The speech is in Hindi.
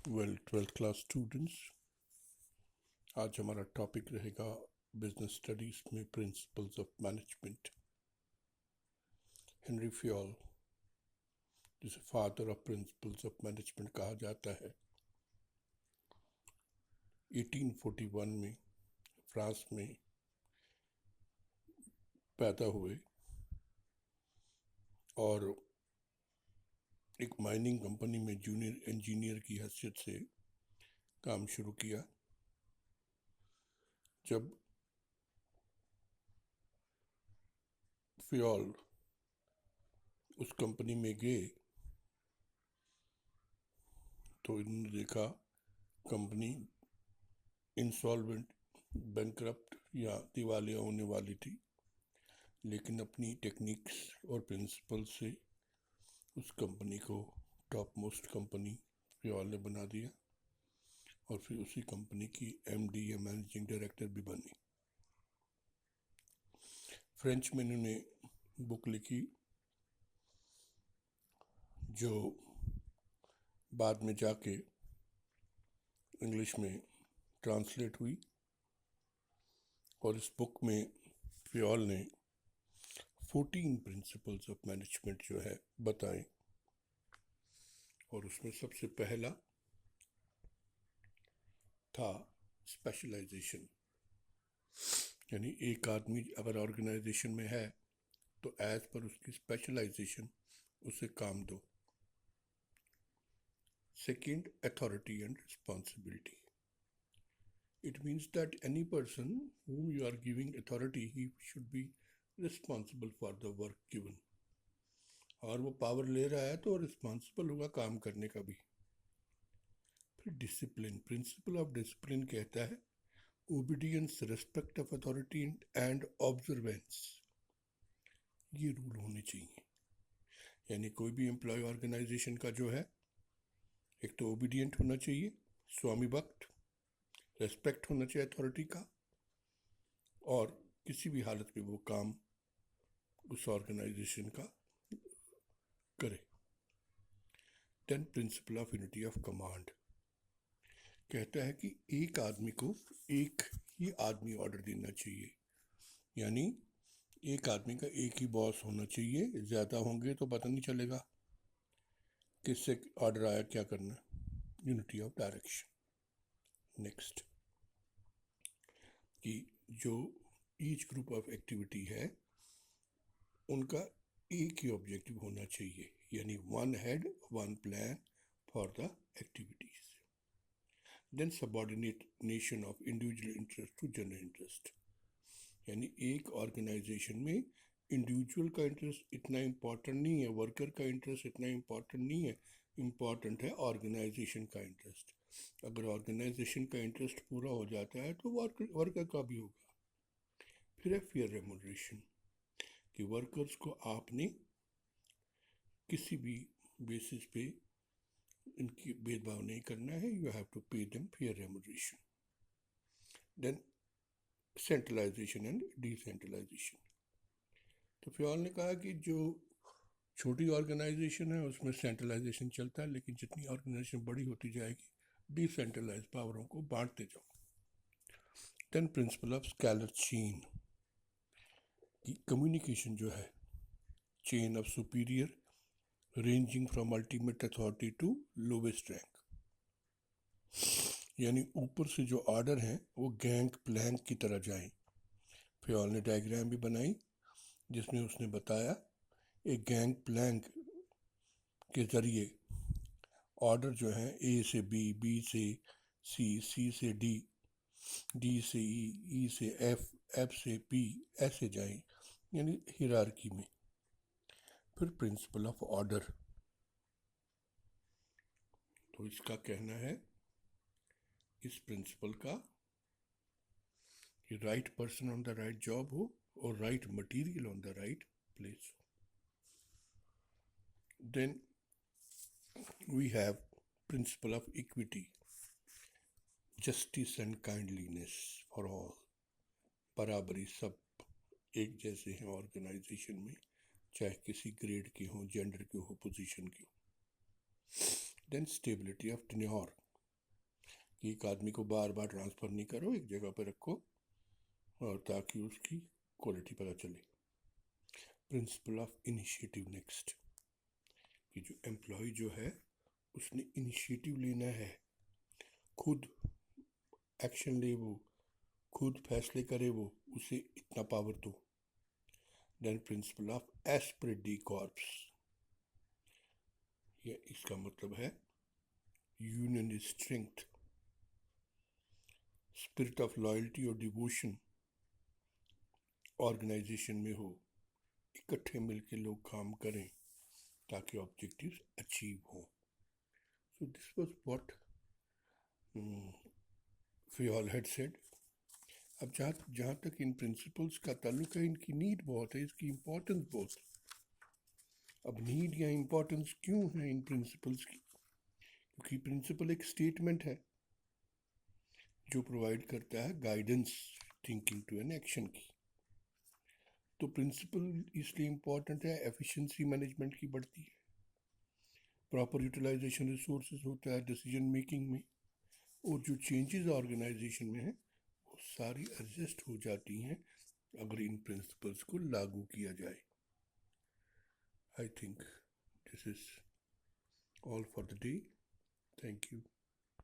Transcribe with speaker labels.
Speaker 1: ट्वेल्थ क्लास स्टूडेंट्स, आज हमारा टॉपिक रहेगा बिजनेस स्टडीज में principles of management. Henri Fayol, जिसे father of principles of management कहा जाता है, 1841 में फ्रांस में पैदा हुए और एक माइनिंग कंपनी में जूनियर इंजीनियर की हैसियत से काम शुरू किया। जब फ्योल उस कंपनी में गए तो इन्होंने देखा कंपनी इंसॉल्वेंट, बैंकरप्ट या दिवालिया होने वाली थी, लेकिन अपनी टेक्निक्स और प्रिंसिपल से उस कंपनी को टॉप मोस्ट कंपनी फ्योल ने बना दिया और फिर उसी कंपनी की एमडी या मैनेजिंग डायरेक्टर भी बनी। फ्रेंच में इन्होंने बुक लिखी जो बाद में जाके इंग्लिश में ट्रांसलेट हुई, और इस बुक में फ्योल ने 14 प्रिंसिपल्स ऑफ मैनेजमेंट जो है बताएं, और उसमें सबसे पहला था स्पेशलाइजेशन। यानी एक आदमी अगर ऑर्गेनाइजेशन में है तो एज पर उसकी स्पेशलाइजेशन उसे काम दो। Second, authority and responsibility. It means that any person whom you are giving authority, he should be responsible for the work given. और वो पावर ले रहा है तो रिस्पॉन्सिबल होगा काम करने का भी। फिर डिसिप्लिन, प्रिंसिपल ऑफ डिसिप्लिन कहता है obedience, respect of authority and observance. ये रूल होने चाहिए। यानी कोई भी एम्प्लॉय ऑर्गेनाइजेशन का जो है, एक तो ओबीडियंट होना चाहिए, स्वामी भक्त, रेस्पेक्ट होना चाहिए अथॉरिटी का, और किसी भी हालत में वो काम उस ऑर्गेनाइजेशन का करे। Then principle of unity of command कहता है कि एक आदमी को एक ही आदमी ऑर्डर देना चाहिए। यानी एक आदमी का एक ही बॉस होना चाहिए, ज़्यादा होंगे तो पता नहीं चलेगा किससे ऑर्डर आया, क्या करना। Unity of direction. नेक्स्ट, कि जो ईच ग्रुप ऑफ एक्टिविटी है उनका एक ही ऑब्जेक्टिव होना चाहिए, यानी one head one plan for the activities. Then subordination of individual interest to general interest. यानी एक ऑर्गेनाइजेशन में इंडिविजुअल का इंटरेस्ट इतना इम्पोर्टेंट नहीं है, वर्कर का इंटरेस्ट इतना इम्पोर्टेंट नहीं है, इम्पोर्टेंट है ऑर्गेनाइजेशन का इंटरेस्ट। अगर ऑर्गेनाइजेशन का इंटरेस्ट पूरा हो जाता है तो वर्कर का भी होगा। फिर है फेयर रेम्यूनरेशन, कि वर्कर्स को आपने किसी भी बेसिस पे इनकी भेदभाव नहीं करना है, you have to pay them fair remuneration. Then centralisation and decentralisation. तो फ्योल ने कहा कि जो छोटी ऑर्गेनाइजेशन है उसमें सेंट्रलाइजेशन चलता है, लेकिन जितनी ऑर्गेनाइजेशन बड़ी होती जाएगी डिसेंट्रलाइज पावरों को बांटते जाओ। Then principle of scalar chain, की कम्युनिकेशन जो है, chain of superior ranging from ultimate authority to lowest rank. यानी ऊपर से जो ऑर्डर हैं वो गैंग प्लैंक की तरह जाएं। फ्योल ने डायग्राम भी बनाई जिसमें उसने बताया एक गैंग प्लैंक के ज़रिए ऑर्डर जो है ए से बी, बी से सी, सी से डी, डी से ई, ई से एफ, एफ से पी, ऐसे जाएं, यानी हिरार्की में। फिर प्रिंसिपल ऑफ ऑर्डर, तो इसका कहना है इस प्रिंसिपल का कि right person on the right job हो और right material on the right place हो। Then we have principle of equity, justice and kindliness for all. बराबरी, सब एक जैसे हैं ऑर्गेनाइजेशन में, चाहे किसी ग्रेड के हों, जेंडर के हो, पोजीशन के हो। देन स्टेबिलिटी ऑफ टेन्योर, कि एक आदमी को बार बार ट्रांसफ़र नहीं करो, एक जगह पर रखो और ताकि उसकी क्वालिटी पता चले। प्रिंसिपल ऑफ इनिशिएटिव नेक्स्ट, कि जो एम्प्लॉय जो है उसने इनिशिएटिव लेना है, खुद एक्शन ले, वो खुद फैसले करे, वो उसे इतना पावर दो। Then principle of esprit de corps, ये इसका मतलब है union is strength, spirit of loyalty और डिवोशन ऑर्गेनाइजेशन में हो, इकट्ठे मिलके लोग काम करें ताकि ऑब्जेक्टिव्स अचीव हो। So this was what Fayol had said. अब जहाँ तक इन प्रिंसिपल्स का ताल्लुक है, इनकी नीड बहुत है, इसकी इम्पोर्टेंस बहुत है। अब नीड या इम्पोर्टेंस क्यों है इन प्रिंसिपल्स की? क्योंकि प्रिंसिपल एक स्टेटमेंट है जो प्रोवाइड करता है guidance thinking to an action की। तो प्रिंसिपल इसलिए इम्पोर्टेंट है, एफिशिएंसी मैनेजमेंट की बढ़ती है, प्रॉपर यूटिलाइजेशन रिसोर्सेज होता है डिसीजन मेकिंग में, और जो चेंजेस ऑर्गेनाइजेशन में है वो सारी एडजस्ट हो जाती हैं अगर इन प्रिंसिपल्स को लागू किया जाए। I think this is all for the day. Thank you.